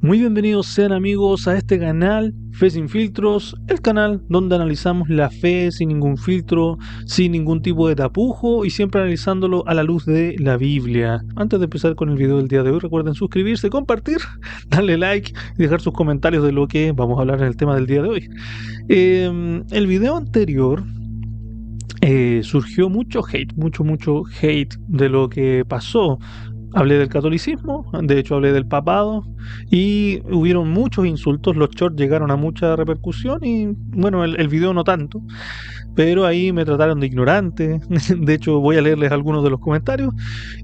Muy bienvenidos sean amigos a este canal Fe sin filtros, el canal donde analizamos la fe sin ningún filtro, sin ningún tipo de tapujo y siempre analizándolo a la luz de la Biblia. Antes de empezar con el video del día de hoy, recuerden suscribirse, compartir, darle like y dejar sus comentarios de lo que vamos a hablar en el tema del día de hoy. El video anterior surgió mucho hate de lo que pasó. Hablé del catolicismo, de hecho hablé del papado y hubieron muchos insultos, los shorts llegaron a mucha repercusión y bueno, el video no tanto, pero ahí me trataron de ignorante. De hecho voy a leerles algunos de los comentarios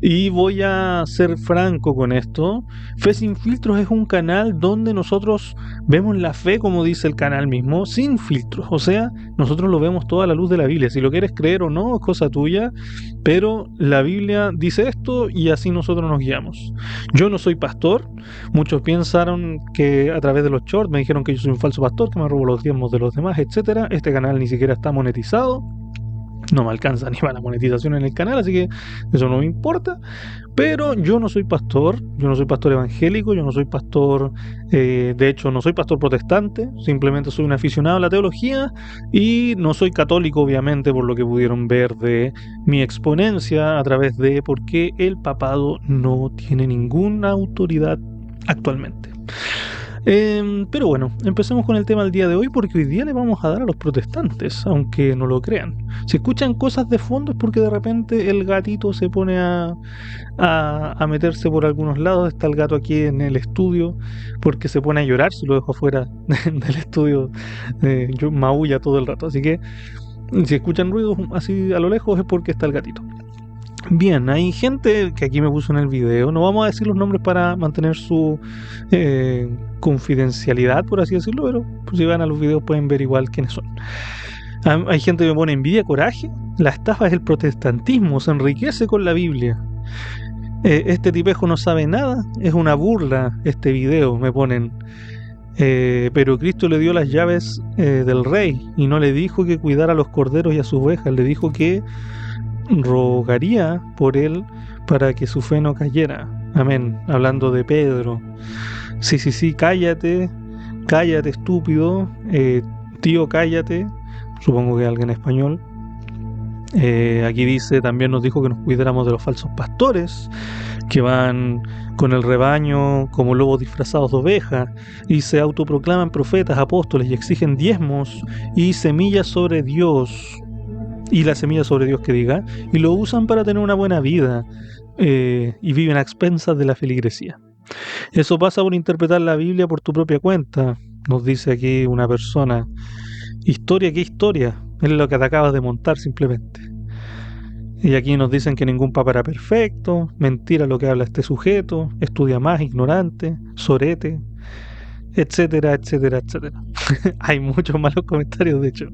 y voy a ser franco con esto. Fe sin filtros es un canal donde nosotros vemos la fe, como dice el canal mismo, sin filtros, o sea, nosotros lo vemos todo a la luz de la Biblia. Si lo quieres creer o no es cosa tuya, pero la Biblia dice esto y así nosotros nos guiamos. Yo no soy pastor. Muchos pensaron que a través de los shorts me dijeron que yo soy un falso pastor, que me robo los diezmos de los demás, etcétera. Este canal ni siquiera está monetizado. No me alcanza ni para la monetización en el canal, así que eso no me importa. Pero yo no soy pastor evangélico, yo no soy pastor, de hecho no soy pastor protestante, simplemente soy un aficionado a la teología y no soy católico, obviamente, por lo que pudieron ver de mi exponencia a través de por qué el papado no tiene ninguna autoridad actualmente. Pero bueno, empecemos con el tema del día de hoy, porque hoy día le vamos a dar a los protestantes, aunque no lo crean. Si escuchan cosas de fondo es porque de repente el gatito se pone a meterse por algunos lados. Está el gato aquí en el estudio porque se pone a llorar si lo dejo afuera del estudio. Maulla todo el rato, así que si escuchan ruidos así a lo lejos es porque está el gatito. Bien, hay gente que aquí me puso en el video, no vamos a decir los nombres para mantener su confidencialidad, por así decirlo, pero pues, si van a los videos pueden ver igual quiénes son. Hay gente que me pone envidia, coraje. La estafa es el protestantismo, se enriquece con la Biblia. Este tipejo no sabe nada, es una burla este video, me ponen. Pero Cristo le dio las llaves del rey y no le dijo que cuidara a los corderos y a sus ovejas, le dijo que rogaría por él para que su fe no cayera. Amén. Hablando de Pedro. Sí, cállate estúpido. Tío, cállate. Supongo que alguien en español. Aquí dice, también nos dijo que nos cuidáramos de los falsos pastores que van con el rebaño como lobos disfrazados de ovejas y se autoproclaman profetas, apóstoles y exigen diezmos y semillas sobre Dios. Y la semilla sobre Dios que diga, y lo usan para tener una buena vida y viven a expensas de la feligresía. Eso pasa por interpretar la Biblia por tu propia cuenta, nos dice aquí una persona. Historia, ¿qué historia? Es lo que te acabas de montar simplemente. Y aquí nos dicen que ningún papa era perfecto, mentira lo que habla este sujeto, estudia más, ignorante, sorete, etcétera. Hay muchos malos comentarios, de hecho.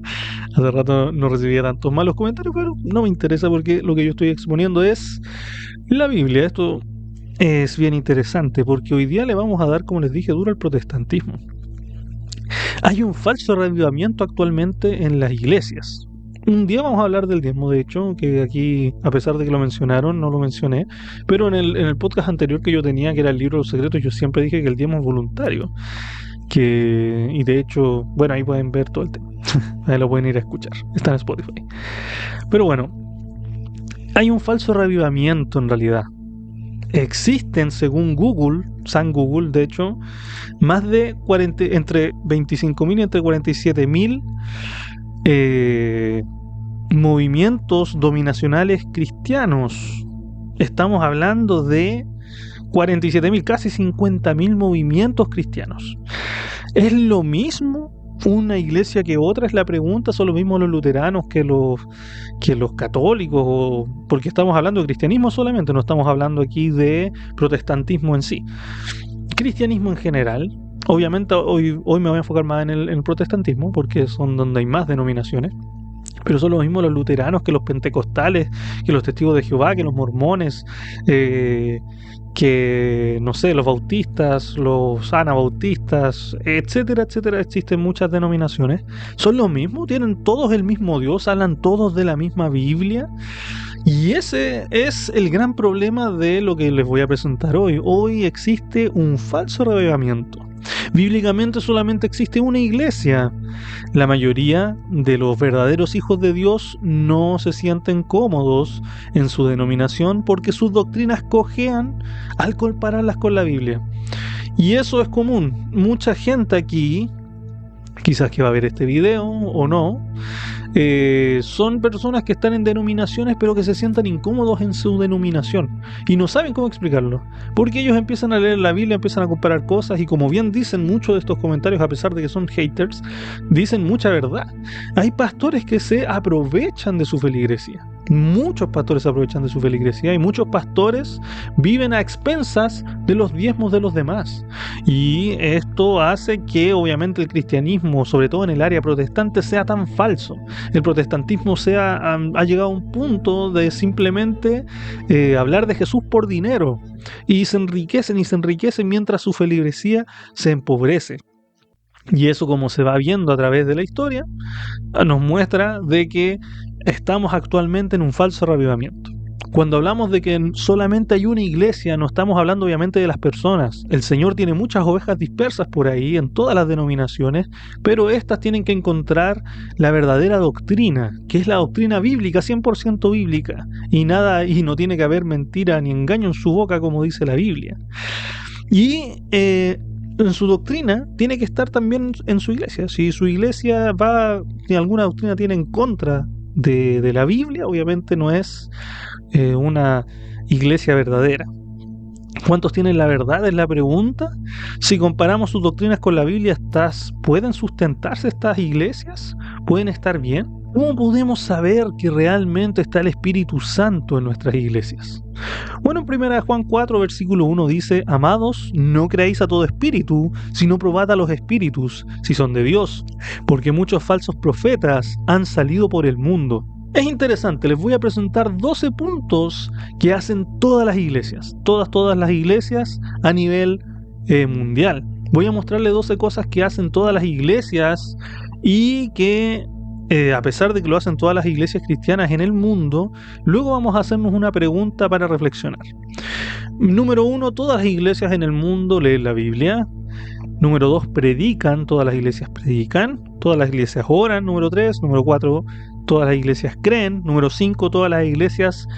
Hace rato no recibía tantos malos comentarios, pero no me interesa porque lo que yo estoy exponiendo es la Biblia. Esto es bien interesante porque hoy día le vamos a dar, como les dije, duro al protestantismo. Hay un falso reavivamiento actualmente en las iglesias. Un día vamos a hablar del diezmo, de hecho, que aquí, a pesar de que lo mencionaron, no lo mencioné, pero en el podcast anterior que yo tenía, que era el libro de los secretos, yo siempre dije que el diezmo es voluntario. Y de hecho, bueno, ahí pueden ver todo el tema. Ahí lo pueden ir a escuchar. Está en Spotify. Pero bueno, hay un falso reavivamiento en realidad. Existen, según Google, San Google, de hecho, más de entre 25.000 y entre 47.000 movimientos dominacionales cristianos. Estamos hablando de 47.000, casi 50.000 movimientos cristianos. ¿Es lo mismo una iglesia que otra? Es la pregunta. ¿Son lo mismo los luteranos que los católicos? Porque estamos hablando de cristianismo solamente, no estamos hablando aquí de protestantismo en sí. Cristianismo en general. Obviamente hoy me voy a enfocar más en el protestantismo porque son donde hay más denominaciones. Pero son lo mismo los luteranos que los pentecostales, que los testigos de Jehová, que los mormones, que, no sé, los bautistas, los anabautistas, etcétera. Existen muchas denominaciones. ¿Son lo mismo? ¿Tienen todos el mismo Dios? ¿Hablan todos de la misma Biblia? Y ese es el gran problema de lo que les voy a presentar hoy. Hoy existe un falso reavivamiento. Bíblicamente solamente existe una iglesia. La mayoría de los verdaderos hijos de Dios no se sienten cómodos en su denominación porque sus doctrinas cojean al compararlas con la Biblia. Y eso es común. Mucha gente aquí, quizás que va a ver este video o no, son personas que están en denominaciones pero que se sientan incómodos en su denominación y no saben cómo explicarlo, porque ellos empiezan a leer la Biblia, empiezan a comparar cosas y, como bien dicen muchos de estos comentarios, a pesar de que son haters, dicen mucha verdad. Hay pastores que se aprovechan de su feligresía. Muchos pastores se aprovechan de su feligresía y muchos pastores viven a expensas de los diezmos de los demás. Y esto hace que obviamente el cristianismo, sobre todo en el área protestante, sea tan falso. El protestantismo ha llegado a un punto de simplemente hablar de Jesús por dinero, y se enriquecen mientras su feligresía se empobrece. Y eso, como se va viendo a través de la historia, nos muestra de que estamos actualmente en un falso reavivamiento. Cuando hablamos de que solamente hay una iglesia, no estamos hablando obviamente de las personas. El Señor tiene muchas ovejas dispersas por ahí en todas las denominaciones, pero estas tienen que encontrar la verdadera doctrina, que es la doctrina bíblica, 100% bíblica, y no tiene que haber mentira ni engaño en su boca, como dice la Biblia. Y en su doctrina tiene que estar también en su iglesia. Si su iglesia si alguna doctrina tiene en contra de la Biblia, obviamente no es una iglesia verdadera. ¿Cuántos tienen la verdad? Es la pregunta. Si comparamos sus doctrinas con la Biblia, ¿pueden sustentarse estas iglesias? ¿Pueden estar bien? ¿Cómo podemos saber que realmente está el Espíritu Santo en nuestras iglesias? Bueno, en 1 Juan 4, versículo 1 dice: Amados, no creáis a todo espíritu, sino probad a los espíritus, si son de Dios, porque muchos falsos profetas han salido por el mundo. Es interesante, les voy a presentar 12 puntos que hacen todas las iglesias, todas las iglesias a nivel mundial. Voy a mostrarles 12 cosas que hacen todas las iglesias y que, a pesar de que lo hacen todas las iglesias cristianas en el mundo, luego vamos a hacernos una pregunta para reflexionar. Número 1, todas las iglesias en el mundo leen la Biblia. Número 2, predican, todas las iglesias predican. Todas las iglesias oran. Número 3, número 4, todas las iglesias creen. Número 5, todas las iglesias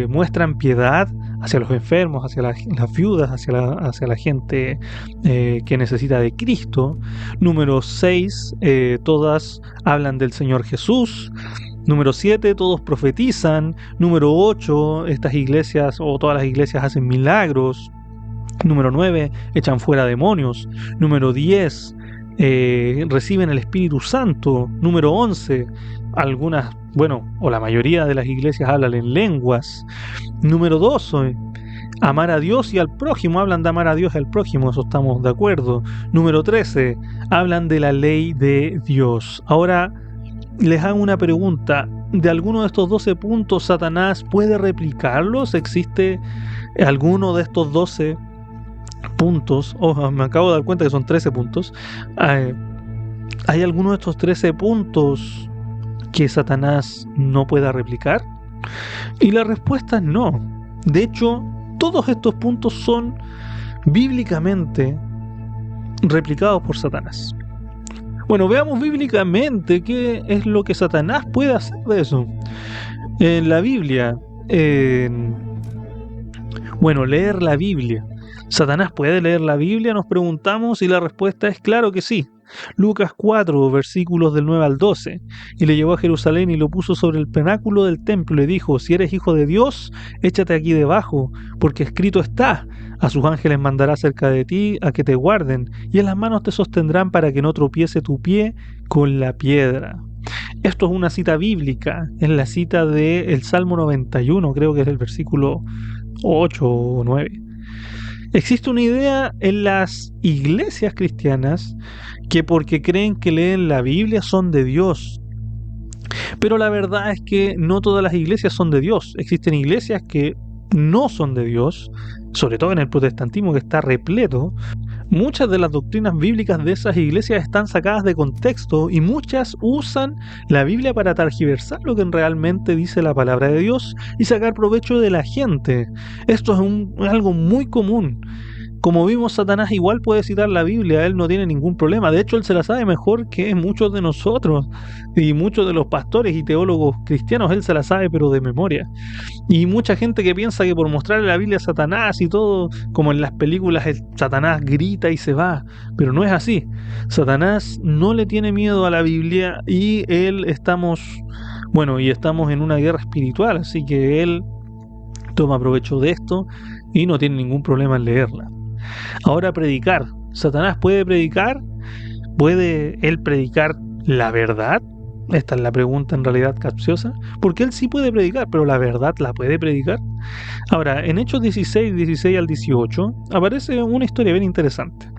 muestran piedad hacia los enfermos, hacia las viudas, hacia la gente que necesita de Cristo. Número 6, todas hablan del Señor Jesús. Número 7, todos profetizan. Número 8, estas iglesias o todas las iglesias hacen milagros. Número 9, echan fuera demonios. Número 10, reciben el Espíritu Santo. Número 11, o la mayoría de las iglesias hablan en lenguas. Número 12, amar a Dios y al prójimo, hablan de amar a Dios y al prójimo, eso estamos de acuerdo. Número 13, hablan de la ley de Dios. Ahora les hago una pregunta: ¿de alguno de estos 12 puntos Satanás puede replicarlos? ¿Existe alguno de estos 12 puntos? Me acabo de dar cuenta que son 13 puntos. ¿Hay alguno de estos 13 puntos que Satanás no pueda replicar? Y la respuesta es no. De hecho, todos estos puntos son bíblicamente replicados por Satanás. Bueno, veamos bíblicamente qué es lo que Satanás puede hacer de eso. En la Biblia, leer la Biblia. ¿Satanás puede leer la Biblia?, nos preguntamos, y la respuesta es claro que sí. Lucas 4, versículos del 9 al 12. Y le llevó a Jerusalén y lo puso sobre el pináculo del templo y le dijo: si eres hijo de Dios, échate aquí debajo, porque escrito está: a sus ángeles mandará cerca de ti a que te guarden, y en las manos te sostendrán para que no tropiece tu pie con la piedra. Esto es una cita bíblica, es la cita del Salmo 91, creo que es el versículo 8 o 9. Existe una idea en las iglesias cristianas que porque creen que leen la Biblia son de Dios. Pero la verdad es que no todas las iglesias son de Dios. Existen iglesias que no son de Dios, sobre todo en el protestantismo, que está repleto. Muchas de las doctrinas bíblicas de esas iglesias están sacadas de contexto y muchas usan la Biblia para tergiversar lo que realmente dice la palabra de Dios y sacar provecho de la gente. Esto es algo muy común. Como vimos, Satanás igual puede citar la Biblia, él no tiene ningún problema. De hecho, él se la sabe mejor que muchos de nosotros y muchos de los pastores y teólogos cristianos, él se la sabe pero de memoria. Y mucha gente que piensa que por mostrarle la Biblia a Satanás y todo, como en las películas, Satanás grita y se va, pero no es así. Satanás no le tiene miedo a la Biblia y estamos en una guerra espiritual, así que él toma provecho de esto y no tiene ningún problema en leerla. Ahora, predicar. ¿Satanás puede predicar? ¿Puede él predicar la verdad? Esta es la pregunta en realidad capciosa. Porque él sí puede predicar, pero la verdad la puede predicar. Ahora, en Hechos 16 al 18, aparece una historia bien interesante.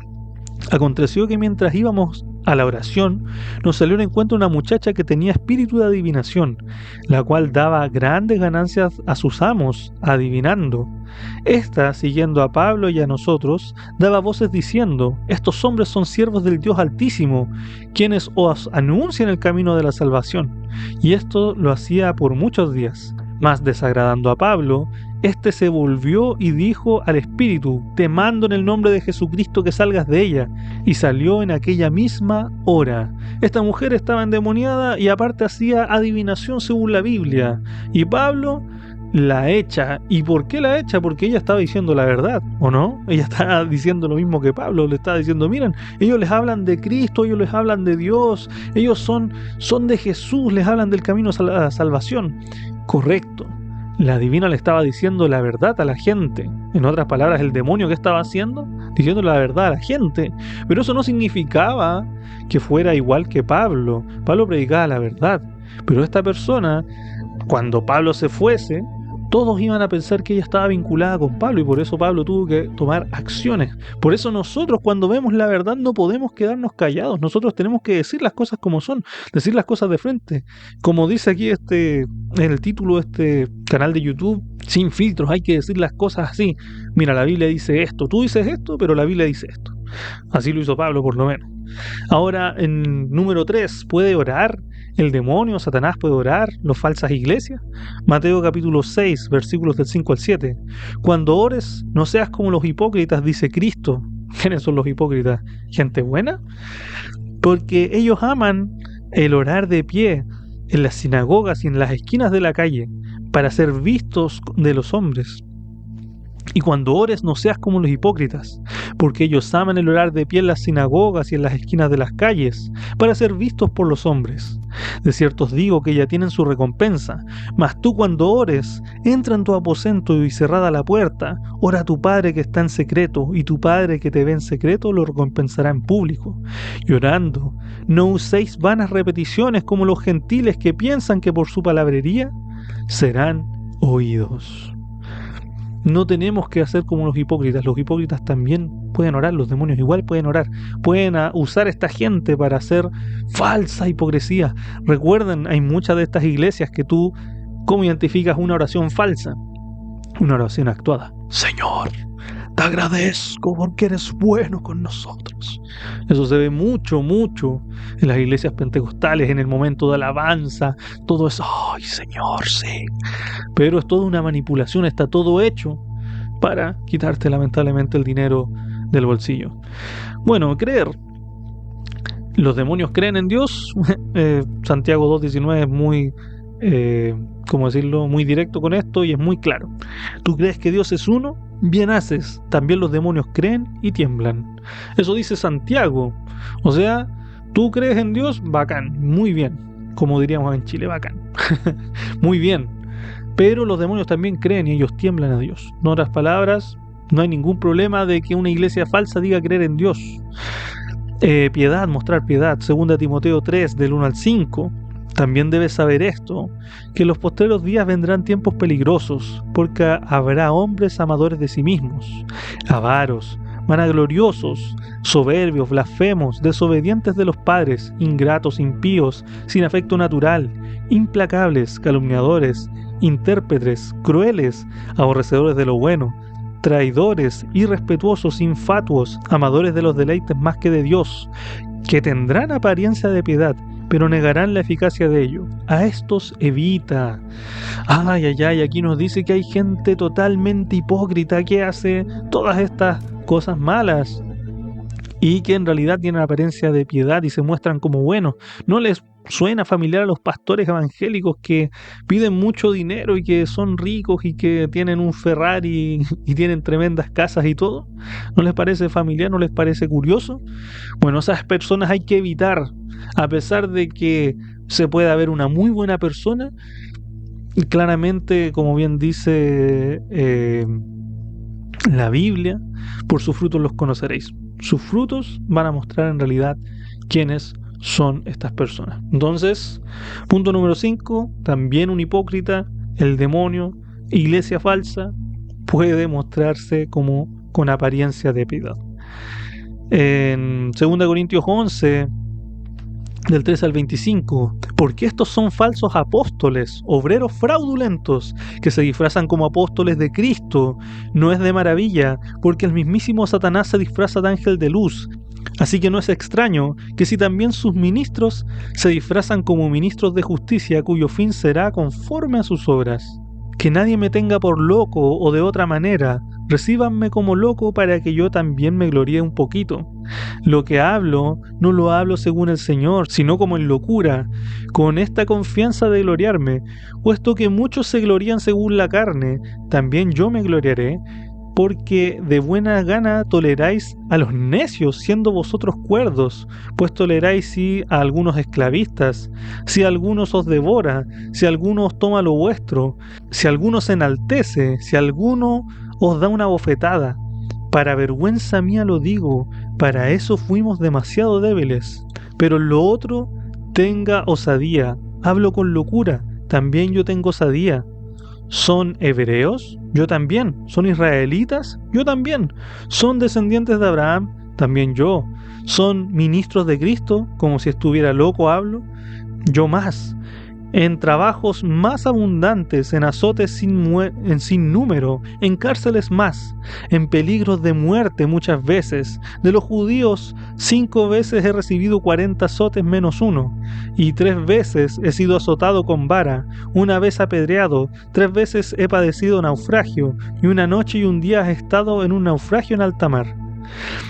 Aconteció que mientras íbamos a la oración, nos salió un encuentro una muchacha que tenía espíritu de adivinación, la cual daba grandes ganancias a sus amos, adivinando. Esta, siguiendo a Pablo y a nosotros, daba voces diciendo: estos hombres son siervos del Dios Altísimo, quienes os anuncian el camino de la salvación. Y esto lo hacía por muchos días. Mas desagradando a Pablo, este se volvió y dijo al espíritu: te mando en el nombre de Jesucristo que salgas de ella. Y salió en aquella misma hora. Esta mujer estaba endemoniada y aparte hacía adivinación según la Biblia. Y Pablo la echa. ¿Y por qué la echa? Porque ella estaba diciendo la verdad, ¿o no? Ella estaba diciendo lo mismo que Pablo. Le estaba diciendo: miren, ellos les hablan de Cristo, ellos les hablan de Dios, ellos son de Jesús, les hablan del camino a la salvación. Correcto. La divina le estaba diciendo la verdad a la gente. En otras palabras, el demonio, ¿qué estaba haciendo? Diciendo la verdad a la gente. Pero eso no significaba que fuera igual que Pablo. Pablo predicaba la verdad. Pero esta persona, cuando Pablo se fuese, todos iban a pensar que ella estaba vinculada con Pablo, y por eso Pablo tuvo que tomar acciones. Por eso nosotros, cuando vemos la verdad, no podemos quedarnos callados. Nosotros tenemos que decir las cosas como son, decir las cosas de frente. Como dice aquí en el título de este canal de YouTube, sin filtros, hay que decir las cosas así. Mira, la Biblia dice esto, tú dices esto, pero la Biblia dice esto. Así lo hizo Pablo, por lo menos. Ahora, en número 3, ¿puede orar el demonio? ¿Satanás puede orar? ¿Las falsas iglesias? Mateo capítulo 6, versículos del 5 al 7. Cuando ores, no seas como los hipócritas, dice Cristo. ¿Quiénes son los hipócritas? ¿Gente buena? Porque ellos aman el orar de pie en las sinagogas y en las esquinas de la calle para ser vistos de los hombres. Y cuando ores, no seas como los hipócritas, porque ellos aman el orar de pie en las sinagogas y en las esquinas de las calles, para ser vistos por los hombres. De cierto os digo que ya tienen su recompensa. Mas tú, cuando ores, entra en tu aposento y cerrada la puerta, ora a tu Padre que está en secreto, y tu Padre que te ve en secreto lo recompensará en público. Y orando, no uséis vanas repeticiones como los gentiles que piensan que por su palabrería serán oídos. No tenemos que hacer como los hipócritas. Los hipócritas también pueden orar, los demonios igual pueden orar. Pueden usar a esta gente para hacer falsa hipocresía. Recuerden, hay muchas de estas iglesias que tú, ¿cómo identificas una oración falsa? Una oración actuada. Señor, te agradezco porque eres bueno con nosotros. Eso se ve mucho en las iglesias pentecostales, en el momento de alabanza. Todo es, ¡ay, Señor, sí! Pero es toda una manipulación, está todo hecho para quitarte lamentablemente el dinero del bolsillo. Bueno, creer. ¿Los demonios creen en Dios? Santiago 2:19 es muy, muy directo con esto y es muy claro. ¿Tú crees que Dios es uno? Bien haces. También los demonios creen y tiemblan. Eso dice Santiago. O sea, ¿tú crees en Dios? Bacán, muy bien. Como diríamos en Chile, bacán. Muy bien. Pero los demonios también creen y ellos tiemblan a Dios. En otras palabras, no hay ningún problema de que una iglesia falsa diga creer en Dios. Piedad, mostrar piedad. 2 Timoteo 3, del 1 al 5. También debes saber esto, que en los postreros días vendrán tiempos peligrosos, porque habrá hombres amadores de sí mismos, avaros, vanagloriosos, soberbios, blasfemos, desobedientes de los padres, ingratos, impíos, sin afecto natural, implacables, calumniadores, intérpretes, crueles, aborrecedores de lo bueno, traidores, irrespetuosos, infatuos, amadores de los deleites más que de Dios, que tendrán apariencia de piedad, pero negarán la eficacia de ello. A estos evita. Ay, ay, ay, aquí nos dice que hay gente totalmente hipócrita que hace todas estas cosas malas y que en realidad tienen apariencia de piedad y se muestran como buenos. ¿No les suena familiar a los pastores evangélicos que piden mucho dinero y que son ricos y que tienen un Ferrari y tienen tremendas casas y todo? ¿No les parece familiar? ¿No les parece curioso? Bueno, esas personas hay que evitar, a pesar de que se pueda ver una muy buena persona. Y claramente, como bien dice la Biblia, por sus frutos los conoceréis. Sus frutos van a mostrar en realidad quiénes son estas personas. Entonces, punto número 5, también un hipócrita, el demonio, iglesia falsa, puede mostrarse como con apariencia de piedad. En 2 Corintios 11, del 3 al 25, porque estos son falsos apóstoles, obreros fraudulentos, que se disfrazan como apóstoles de Cristo. No es de maravilla, porque el mismísimo Satanás se disfraza de ángel de luz. Así que no es extraño que si también sus ministros se disfrazan como ministros de justicia, cuyo fin será conforme a sus obras. Que nadie me tenga por loco o de otra manera, recíbanme como loco para que yo también me gloríe un poquito. Lo que hablo, no lo hablo según el Señor, sino como en locura, con esta confianza de gloriarme, puesto que muchos se glorían según la carne, también yo me gloriaré, porque de buena gana toleráis a los necios, siendo vosotros cuerdos, pues toleráis sí a algunos esclavistas, si algunos os devora, si alguno os toma lo vuestro, si alguno se enaltece, si alguno os da una bofetada. Para vergüenza mía lo digo, para eso fuimos demasiado débiles. Pero en lo otro, tenga osadía, hablo con locura, también yo tengo osadía. ¿Son hebreos? Yo también. ¿Son israelitas? Yo también. ¿Son descendientes de Abraham? También yo. ¿Son ministros de Cristo? Como si estuviera loco hablo. Yo más. En trabajos más abundantes, en azotes sin número, en cárceles más, en peligros de muerte muchas veces. De los judíos 5 veces he recibido 40 azotes menos 1, y 3 veces he sido azotado con vara, 1 vez apedreado, 3 veces he padecido naufragio, y 1 noche y 1 día he estado en un naufragio en alta mar.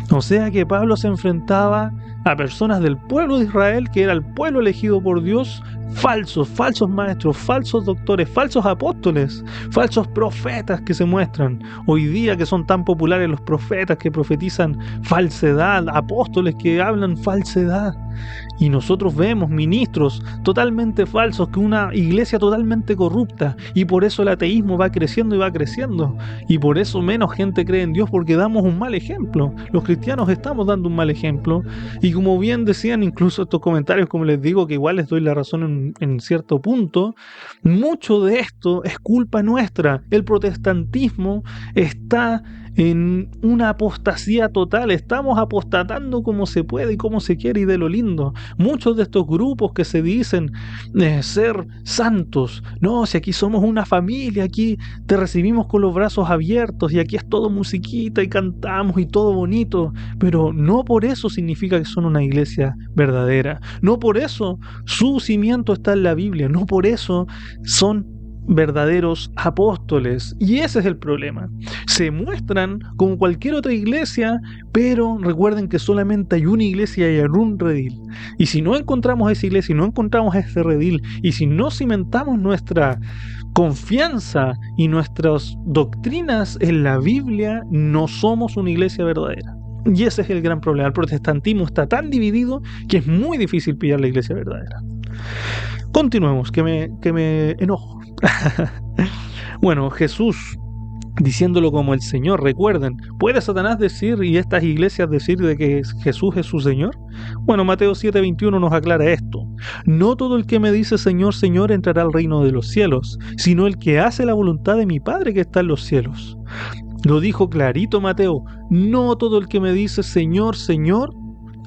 O sea que Pablo se enfrentaba a personas del pueblo de Israel, que era el pueblo elegido por Dios, falsos maestros, falsos doctores, falsos apóstoles, falsos profetas que se muestran hoy día, que son tan populares los profetas que profetizan falsedad, apóstoles que hablan falsedad. Y nosotros vemos ministros totalmente falsos, que una iglesia totalmente corrupta, y por eso el ateísmo va creciendo y va creciendo, y por eso menos gente cree en Dios, porque damos un mal ejemplo. Los cristianos estamos dando un mal ejemplo, y como bien decían incluso estos comentarios, como les digo, que igual les doy la razón en cierto punto, mucho de esto es culpa nuestra. El protestantismo está en una apostasía total, estamos apostatando como se puede y como se quiere y de lo lindo. Muchos de estos grupos que se dicen ser santos, no, si aquí somos una familia, aquí te recibimos con los brazos abiertos y aquí es todo musiquita y cantamos y todo bonito, pero no por eso significa que son una iglesia verdadera, no por eso su cimiento está en la Biblia, no por eso son verdaderos apóstoles. Y ese es el problema. Se muestran como cualquier otra iglesia, pero recuerden que solamente hay una iglesia y hay un redil. Y si no encontramos esa iglesia y no encontramos ese redil, y si no cimentamos nuestra confianza y nuestras doctrinas en la Biblia, no somos una iglesia verdadera. Y ese es el gran problema. El protestantismo está tan dividido que es muy difícil pillar la iglesia verdadera. Continuemos, que me enojo. Bueno, Jesús diciéndolo como el Señor, recuerden, ¿puede Satanás decir y estas iglesias decir de que Jesús es su Señor? Bueno, Mateo 7:21 nos aclara esto. No todo el que me dice Señor, Señor entrará al reino de los cielos, sino el que hace la voluntad de mi Padre que está en los cielos. Lo dijo clarito Mateo, no todo el que me dice Señor, Señor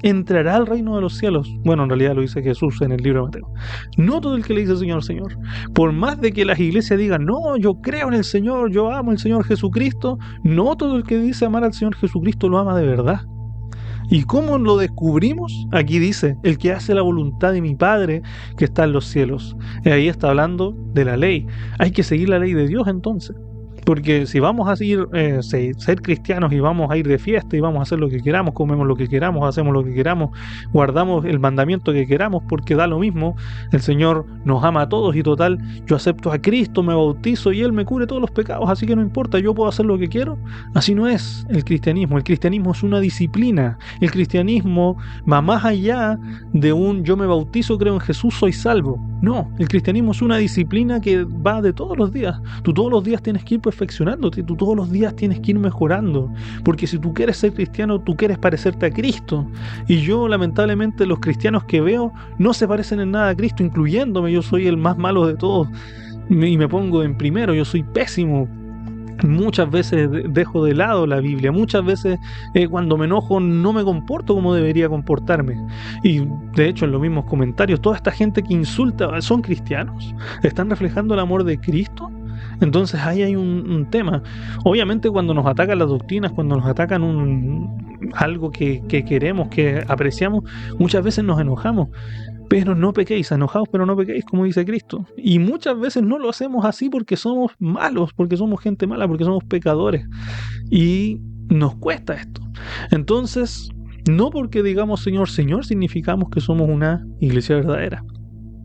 entrará al reino de los cielos. Bueno, en realidad lo dice Jesús en el libro de Mateo. No todo el que le dice Señor, Señor. Por más de que las iglesias digan, no, yo creo en el Señor, yo amo al Señor Jesucristo, no todo el que dice amar al Señor Jesucristo lo ama de verdad. ¿Y cómo lo descubrimos? Aquí dice, el que hace la voluntad de mi Padre que está en los cielos. Y ahí está hablando de la ley. Hay que seguir la ley de Dios entonces. Porque si vamos a ser cristianos y vamos a ir de fiesta y vamos a hacer lo que queramos, comemos lo que queramos, hacemos lo que queramos, guardamos el mandamiento que queramos porque da lo mismo, el Señor nos ama a todos y total, yo acepto a Cristo, me bautizo y Él me cubre todos los pecados, así que no importa, yo puedo hacer lo que quiero. Así no es el cristianismo es una disciplina, el cristianismo va más allá de un yo me bautizo, creo en Jesús, soy salvo. No, el cristianismo es una disciplina que va de todos los días. Tú todos los días tienes que ir perfeccionándote, tú todos los días tienes que ir mejorando, porque si tú quieres ser cristiano, tú quieres parecerte a Cristo. Y yo, lamentablemente, los cristianos que veo no se parecen en nada a Cristo, incluyéndome. Yo soy el más malo de todos y me pongo en primero, yo soy pésimo. Muchas veces dejo de lado la Biblia, muchas veces cuando me enojo no me comporto como debería comportarme. Y de hecho en los mismos comentarios, toda esta gente que insulta, ¿son cristianos? ¿Están reflejando el amor de Cristo? Entonces ahí hay un tema. Obviamente cuando nos atacan las doctrinas, cuando nos atacan algo que queremos, que apreciamos, muchas veces nos enojamos. Pero no pequéis, enojaos, pero no pequéis, como dice Cristo. Y muchas veces no lo hacemos así porque somos malos, porque somos gente mala, porque somos pecadores. Y nos cuesta esto. Entonces, no porque digamos Señor, Señor, significamos que somos una iglesia verdadera.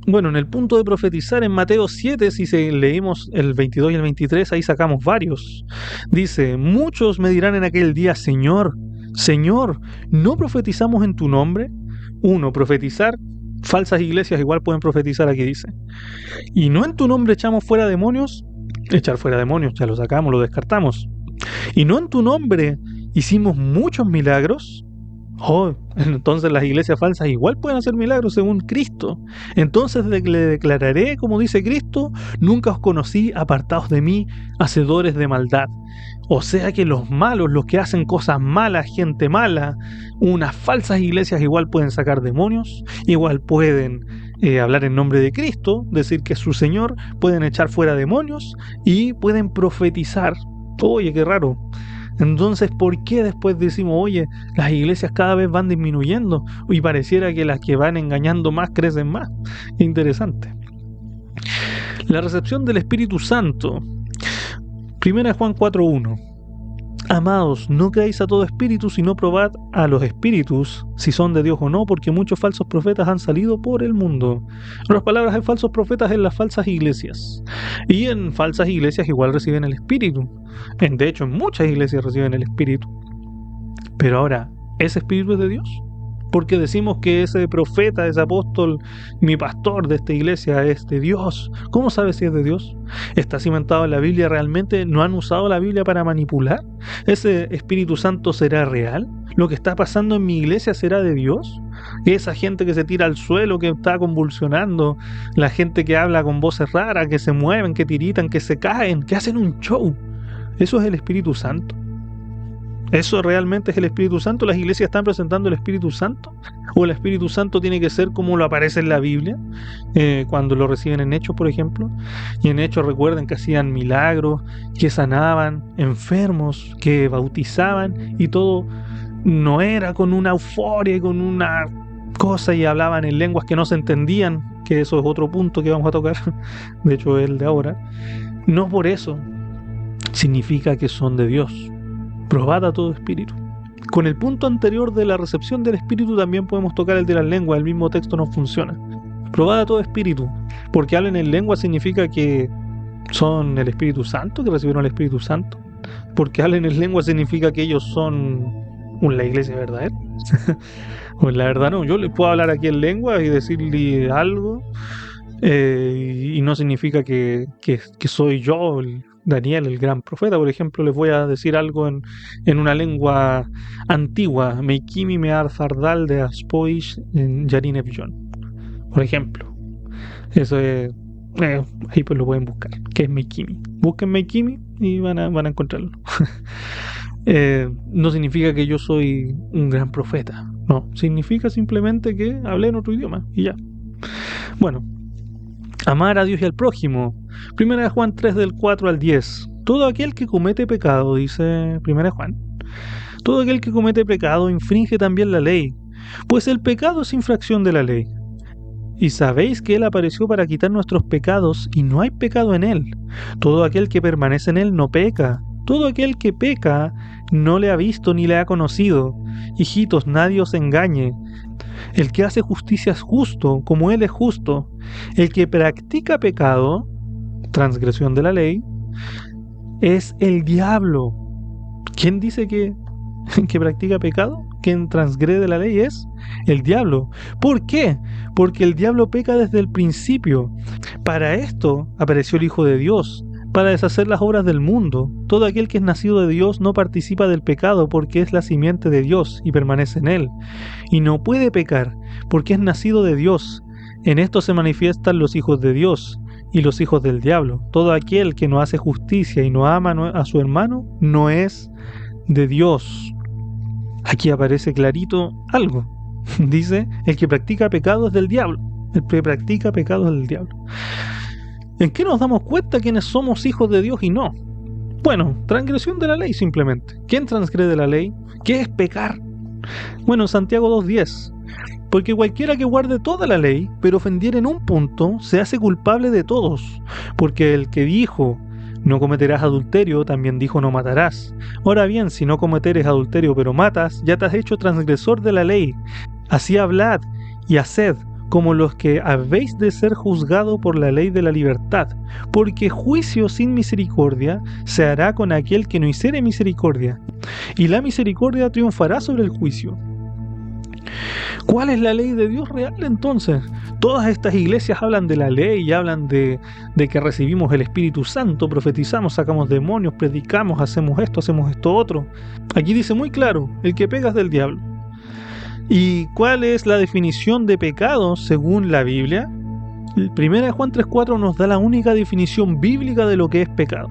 Bueno, en el punto de profetizar en Mateo 7, si leímos el 22 y el 23, ahí sacamos varios. Dice, muchos me dirán en aquel día, Señor, Señor, ¿no profetizamos en tu nombre? Uno, profetizar. Falsas iglesias igual pueden profetizar, aquí dice. Y no en tu nombre echamos fuera demonios. Echar fuera demonios, ya lo sacamos, lo descartamos. Y no en tu nombre hicimos muchos milagros. Oh, entonces las iglesias falsas igual pueden hacer milagros según Cristo. Entonces le declararé, como dice Cristo, nunca os conocí, apartados de mí, hacedores de maldad. O sea que los malos, los que hacen cosas malas, gente mala, unas falsas iglesias igual pueden sacar demonios, igual pueden hablar en nombre de Cristo, decir que es su Señor, pueden echar fuera demonios y pueden profetizar. Oye, qué raro. Entonces, ¿por qué después decimos, oye, las iglesias cada vez van disminuyendo y pareciera que las que van engañando más crecen más? Qué interesante. La recepción del Espíritu Santo. 1 Juan 4:1. Amados, no creáis a todo espíritu, sino probad a los espíritus, si son de Dios o no, porque muchos falsos profetas han salido por el mundo. En otras palabras, hay falsos profetas en las falsas iglesias. Y en falsas iglesias igual reciben el espíritu. De hecho, en muchas iglesias reciben el espíritu. Pero ahora, ¿ese espíritu es de Dios? Porque decimos que ese profeta, ese apóstol, mi pastor de esta iglesia es de Dios. ¿Cómo sabes si es de Dios? ¿Está cimentado en la Biblia realmente? ¿No han usado la Biblia para manipular? ¿Ese Espíritu Santo será real? ¿Lo que está pasando en mi iglesia será de Dios? Esa gente que se tira al suelo, que está convulsionando, la gente que habla con voces raras, que se mueven, que tiritan, que se caen, que hacen un show. ¿Eso es el Espíritu Santo? ¿Eso realmente es el Espíritu Santo? ¿Las iglesias están presentando el Espíritu Santo? ¿O el Espíritu Santo tiene que ser como lo aparece en la Biblia? Cuando lo reciben en Hechos, por ejemplo. Y en Hechos recuerden que hacían milagros, que sanaban enfermos, que bautizaban, y todo no era con una euforia y con una cosa y hablaban en lenguas que no se entendían, que eso es otro punto que vamos a tocar, de hecho el de ahora. No por eso significa que son de Dios. Probad a todo espíritu. Con el punto anterior de la recepción del espíritu también podemos tocar el de las lenguas, el mismo texto no funciona. Probad a todo espíritu, porque hablen en lengua significa que son el Espíritu Santo, que recibieron el Espíritu Santo. Porque hablen en lengua significa que ellos son la iglesia verdadera. Pues la verdad no, yo les puedo hablar aquí en lengua y decirle algo y no significa que soy yo, Daniel, el gran profeta. Por ejemplo, les voy a decir algo en una lengua antigua, Meikimi Mear Fardal de Aspoish en Yarin Evjon, por ejemplo. Eso es, ahí pues lo pueden buscar, que es Meikimi. Busquen Meikimi y van a encontrarlo. No significa que yo soy un gran profeta. No, significa simplemente que hablé en otro idioma y ya. Bueno, amar a Dios y al prójimo. Primera de Juan 3 del 4 al 10. Todo aquel que comete pecado, dice Primera de Juan, todo aquel que comete pecado infringe también la ley, pues el pecado es infracción de la ley. Y sabéis que Él apareció para quitar nuestros pecados, y no hay pecado en Él. Todo aquel que permanece en Él no peca. Todo aquel que peca no le ha visto ni le ha conocido. Hijitos, nadie os engañe. El que hace justicia es justo, como Él es justo. El que practica pecado, transgresión de la ley, es el diablo. ¿Quién dice que practica pecado? Quien transgrede la ley es el diablo. ¿Por qué? Porque el diablo peca desde el principio. Para esto apareció el Hijo de Dios, para deshacer las obras del mundo. Todo aquel que es nacido de Dios no participa del pecado, porque es la simiente de Dios y permanece en él. Y no puede pecar, porque es nacido de Dios. En esto se manifiestan los hijos de Dios y los hijos del diablo. Todo aquel que no hace justicia y no ama a su hermano no es de Dios. Aquí aparece clarito algo. Dice, el que practica pecado es del diablo. El que practica pecado es del diablo. ¿En qué nos damos cuenta quiénes somos hijos de Dios y no? Bueno, transgresión de la ley simplemente. ¿Quién transgrede la ley? ¿Qué es pecar? Bueno, Santiago 2:10. Porque cualquiera que guarde toda la ley, pero ofendiere en un punto, se hace culpable de todos. Porque el que dijo, no cometerás adulterio, también dijo, no matarás. Ahora bien, si no cometeres adulterio, pero matas, ya te has hecho transgresor de la ley. Así hablad y haced, como los que habéis de ser juzgados por la ley de la libertad. Porque juicio sin misericordia se hará con aquel que no hiciere misericordia. Y la misericordia triunfará sobre el juicio. ¿Cuál es la ley de Dios real entonces? Todas estas iglesias hablan de la ley y hablan de que recibimos el Espíritu Santo, profetizamos, sacamos demonios, predicamos, hacemos esto otro. Aquí dice muy claro, el que pega es del diablo. ¿Y cuál es la definición de pecado según la Biblia? Primera de Juan 3:4 nos da la única definición bíblica de lo que es pecado.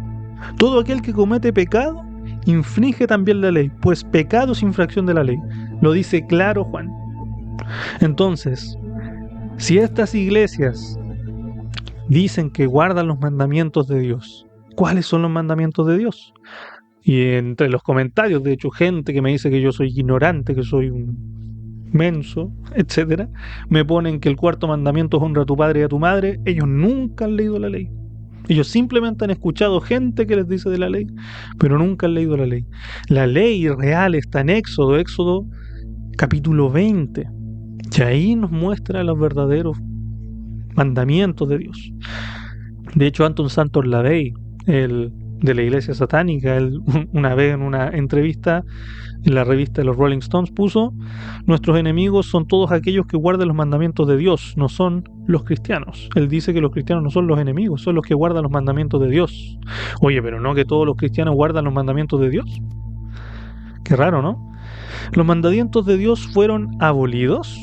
Todo aquel que comete pecado infringe también la ley, pues pecado es infracción de la ley. Lo dice claro Juan. Entonces, si estas iglesias dicen que guardan los mandamientos de Dios, ¿cuáles son los mandamientos de Dios? Y entre los comentarios, de hecho, gente que me dice que yo soy ignorante, que soy un menso, etcétera, me ponen que el cuarto mandamiento es honra a tu padre y a tu madre. Ellos nunca han leído la ley. Ellos simplemente han escuchado gente que les dice de la ley, pero nunca han leído la ley. La ley real está en Éxodo capítulo 20. Y ahí nos muestra los verdaderos mandamientos de Dios. De hecho, Anton Santos LaVey, el de la iglesia satánica, él una vez en una entrevista en la revista de los Rolling Stones puso: nuestros enemigos son todos aquellos que guardan los mandamientos de Dios, no son los cristianos. Él dice que los cristianos no son los enemigos, son los que guardan los mandamientos de Dios. Oye, pero no que todos los cristianos guardan los mandamientos de Dios. Qué raro, ¿no? ¿Los mandamientos de Dios fueron abolidos?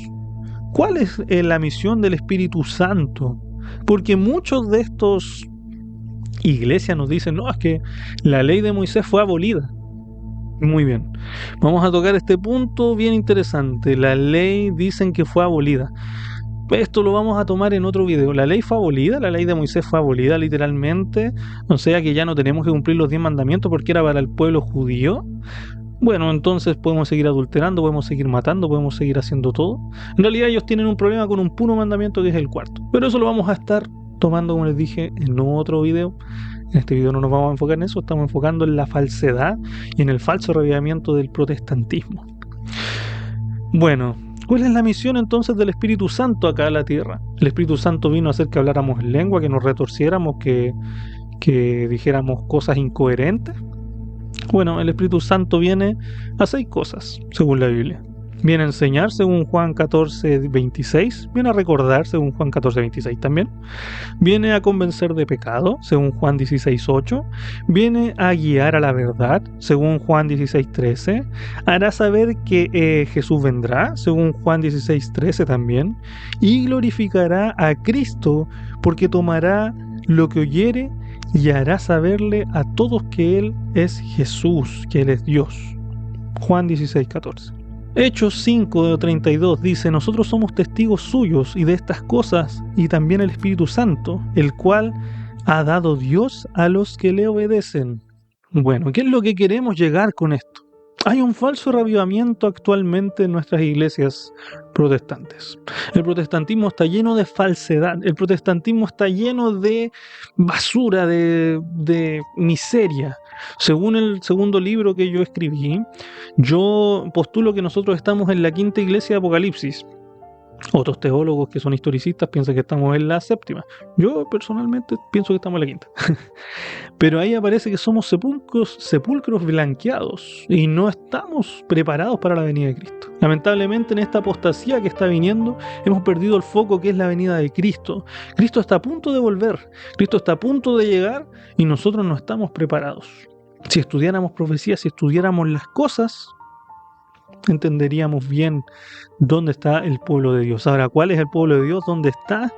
¿Cuál es la misión del Espíritu Santo? Porque muchos de estos iglesias nos dicen, no, es que la ley de Moisés fue abolida. Muy bien, vamos a tocar este punto bien interesante. La ley dicen que fue abolida. Esto lo vamos a tomar en otro video. La ley fue abolida, la ley de Moisés fue abolida literalmente. O sea que ya no tenemos que cumplir los 10 mandamientos porque era para el pueblo judío. Bueno, entonces podemos seguir adulterando, podemos seguir matando, podemos seguir haciendo todo. En realidad ellos tienen un problema con un puro mandamiento que es el cuarto. Pero eso lo vamos a estar tomando, como les dije, en otro video. En este video no nos vamos a enfocar en eso, estamos enfocando en la falsedad y en el falso revivimiento del protestantismo. Bueno, ¿cuál es la misión entonces del Espíritu Santo acá en la tierra? El Espíritu Santo vino a hacer que habláramos en lengua, que nos retorciéramos, que dijéramos cosas incoherentes. Bueno, el Espíritu Santo viene a 6 cosas, según la Biblia. Viene a enseñar, según Juan 14:26. Viene a recordar, según Juan 14:26 también. Viene a convencer de pecado, según Juan 16:8. Viene a guiar a la verdad, según Juan 16:13. Hará saber que Jesús vendrá, según Juan 16:13 también. Y glorificará a Cristo, porque tomará lo que oyere y hará saberle a todos que Él es Jesús, que Él es Dios. Juan 16:14. Hechos 5:32 dice: nosotros somos testigos suyos y de estas cosas, y también el Espíritu Santo, el cual ha dado Dios a los que le obedecen. Bueno, ¿qué es lo que queremos llegar con esto? Hay un falso reavivamiento actualmente en nuestras iglesias protestantes. El protestantismo está lleno de falsedad, el protestantismo está lleno de basura, de miseria. Según el segundo libro que yo escribí, yo postulo que nosotros estamos en la quinta iglesia de Apocalipsis. Otros teólogos que son historicistas piensan que estamos en la séptima. Yo personalmente pienso que estamos en la quinta. Pero ahí aparece que somos sepulcros blanqueados y no estamos preparados para la venida de Cristo. Lamentablemente en esta apostasía que está viniendo hemos perdido el foco, que es la venida de Cristo. Cristo está a punto de volver, Cristo está a punto de llegar y nosotros no estamos preparados. Si estudiáramos profecías, si estudiáramos las cosas, entenderíamos bien dónde está el pueblo de Dios. Ahora, ¿cuál es el pueblo de Dios? ¿Dónde está?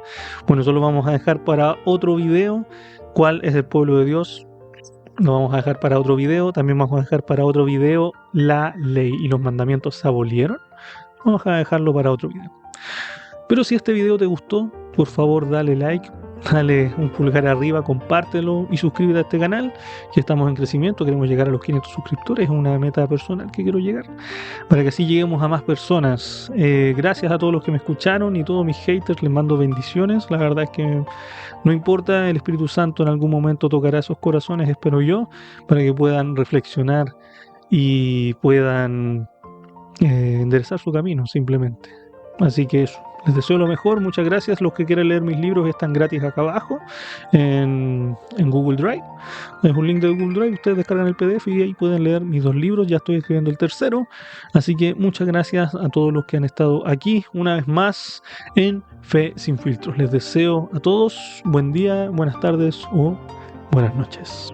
Bueno, eso lo vamos a dejar para otro video. ¿Cuál es el pueblo de Dios? Lo vamos a dejar para otro video. También vamos a dejar para otro video la ley y los mandamientos se abolieron. Vamos a dejarlo para otro video. Pero si este video te gustó, por favor dale like, dale un pulgar arriba, compártelo y suscríbete a este canal, que estamos en crecimiento, queremos llegar a los 500 suscriptores, es una meta personal que quiero llegar, para que así lleguemos a más personas. Gracias a todos los que me escucharon y todos mis haters, les mando bendiciones. La verdad es que no importa, el Espíritu Santo en algún momento tocará esos corazones, espero yo, para que puedan reflexionar y puedan enderezar su camino simplemente. Así que eso, les deseo lo mejor, muchas gracias. Los que quieran leer mis libros están gratis acá abajo en Google Drive. Es un link de Google Drive, ustedes descargan el PDF y ahí pueden leer mis 2 libros. Ya estoy escribiendo el tercero. Así que muchas gracias a todos los que han estado aquí una vez más en Fe Sin Filtros. Les deseo a todos buen día, buenas tardes o buenas noches.